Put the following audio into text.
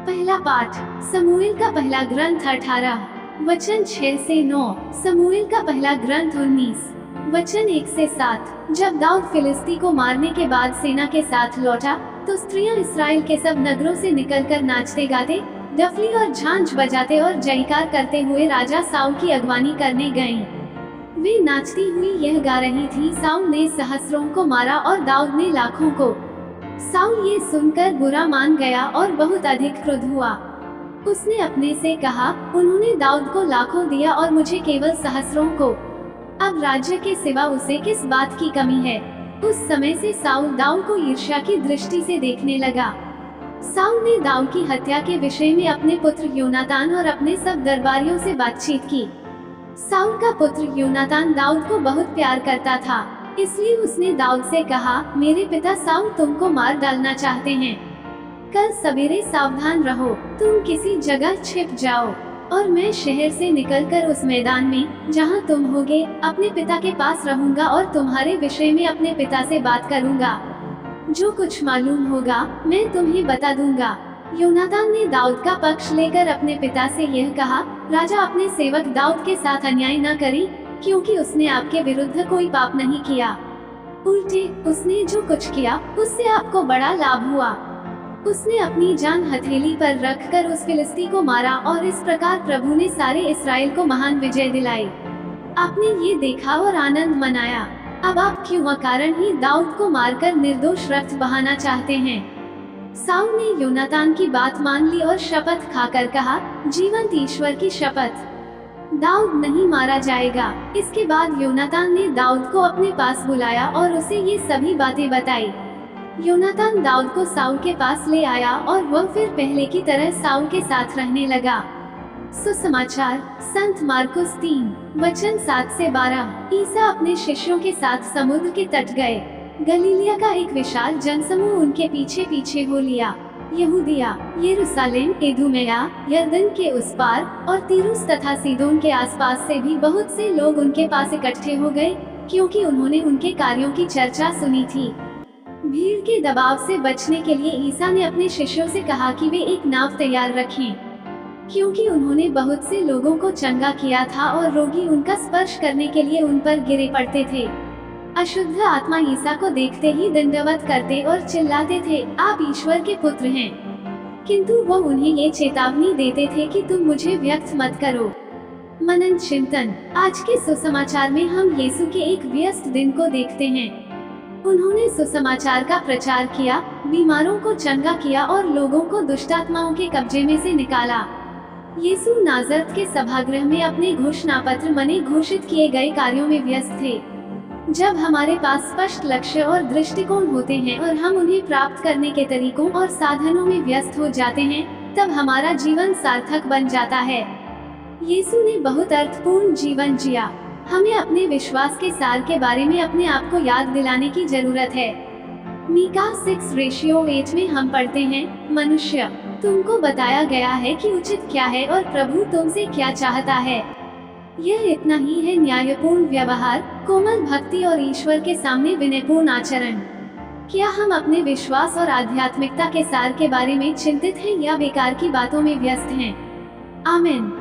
पहला पाठ समूएल का पहला ग्रंथ 18 वचन 6 से 9, समूएल का पहला ग्रंथ 19 वचन 1 से 7। जब दाऊद फिलिस्ती को मारने के बाद सेना के साथ लौटा, तो स्त्रियां इसराइल के सब नगरों से निकलकर नाचते गाते, डफली और झांझ बजाते और जयकार करते हुए राजा साउल की अगवानी करने गईं। वे नाचती हुई यह गा रही थी, साउल ने सहस्रों को मारा और दाऊद ने लाखों को। साउल ये सुनकर बुरा मान गया और बहुत अधिक क्रुद्ध हुआ। उसने अपने से कहा, उन्होंने दाऊद को लाखों दिया और मुझे केवल सहस्रों को। अब राज्य के सिवा उसे किस बात की कमी है। उस समय से साउल दाऊद को ईर्ष्या की दृष्टि से देखने लगा। साउल ने दाऊद की हत्या के विषय में अपने पुत्र योनातान और अपने सब दरबारियों से बातचीत की। साउल का पुत्र योनातान दाऊद को बहुत प्यार करता था, इसलिए उसने दाऊद से कहा, मेरे पिता साउल तुमको मार डालना चाहते हैं। कल सवेरे सावधान रहो, तुम किसी जगह छिप जाओ और मैं शहर से निकलकर उस मैदान में जहां तुम होगे अपने पिता के पास रहूंगा और तुम्हारे विषय में अपने पिता से बात करूंगा। जो कुछ मालूम होगा मैं तुम्हें बता दूंगा। योनातान ने दाऊद का पक्ष लेकर अपने पिता से यह कहा, राजा अपने सेवक दाऊद के साथ अन्याय न करे, क्योंकि उसने आपके विरुद्ध कोई पाप नहीं किया। उल्टे उसने जो कुछ किया उससे आपको बड़ा लाभ हुआ। उसने अपनी जान हथेली पर रखकर उस फिलिस्ती को मारा और इस प्रकार प्रभु ने सारे इसराइल को महान विजय दिलाई। आपने ये देखा और आनंद मनाया। अब आप क्यों अकारण ही दाऊद को मारकर निर्दोष रक्त बहाना चाहते हैं। साउल ने योनातान की बात मान ली और शपथ खाकर कहा, जीवंत ईश्वर की शपथ, दाऊद नहीं मारा जाएगा। इसके बाद योनातान ने दाऊद को अपने पास बुलाया और उसे ये सभी बातें बताई। योनातान दाऊद को साउल के पास ले आया और वह फिर पहले की तरह साउल के साथ रहने लगा। सुसमाचार संत मार्कुस 3 वचन 7 से 12। ईसा अपने शिष्यों के साथ समुद्र के तट गए। गलीलिया का एक विशाल जनसमूह उनके पीछे पीछे हो लिया। यहूदिया, यरूशलेम, इदुमेया, यरदन के उस पार और तीरुस तथा सीदोन के आसपास से भी बहुत से लोग उनके पास इकट्ठे हो गए, क्योंकि उन्होंने उनके कार्यों की चर्चा सुनी थी। भीड़ के दबाव से बचने के लिए ईसा ने अपने शिष्यों से कहा कि वे एक नाव तैयार रखें, क्योंकि उन्होंने बहुत से लोगों को चंगा किया था और रोगी उनका स्पर्श करने के लिए उन पर गिरे पड़ते थे। अशुद्ध आत्मा ईसा को देखते ही दंडवत करते और चिल्लाते थे, आप ईश्वर के पुत्र हैं। किंतु वो उन्हें ये चेतावनी देते थे कि तुम मुझे व्यक्त मत करो। मनन चिंतन। आज के सुसमाचार में हम यीशु के एक व्यस्त दिन को देखते हैं। उन्होंने सुसमाचार का प्रचार किया, बीमारों को चंगा किया और लोगों को दुष्टात्माओं के कब्जे में से निकाला। यीशु नाजरत के सभागृह में अपने घोषणा पत्र मने घोषित किए गए कार्यों में व्यस्त थे। जब हमारे पास स्पष्ट लक्ष्य और दृष्टिकोण होते हैं और हम उन्हें प्राप्त करने के तरीकों और साधनों में व्यस्त हो जाते हैं, तब हमारा जीवन सार्थक बन जाता है। यीशु ने बहुत अर्थपूर्ण जीवन जिया। हमें अपने विश्वास के सार के बारे में अपने आप को याद दिलाने की जरूरत है। मीका 6:8 में हम पढ़ते हैं, मनुष्य, तुमको बताया गया है कि उचित क्या है और प्रभु तुमसे क्या चाहता है। यह इतना ही है, न्यायपूर्ण व्यवहार, कोमल भक्ति और ईश्वर के सामने विनयपूर्ण आचरण। क्या हम अपने विश्वास और आध्यात्मिकता के सार के बारे में चिंतित हैं या बेकार की बातों में व्यस्त हैं? आमीन।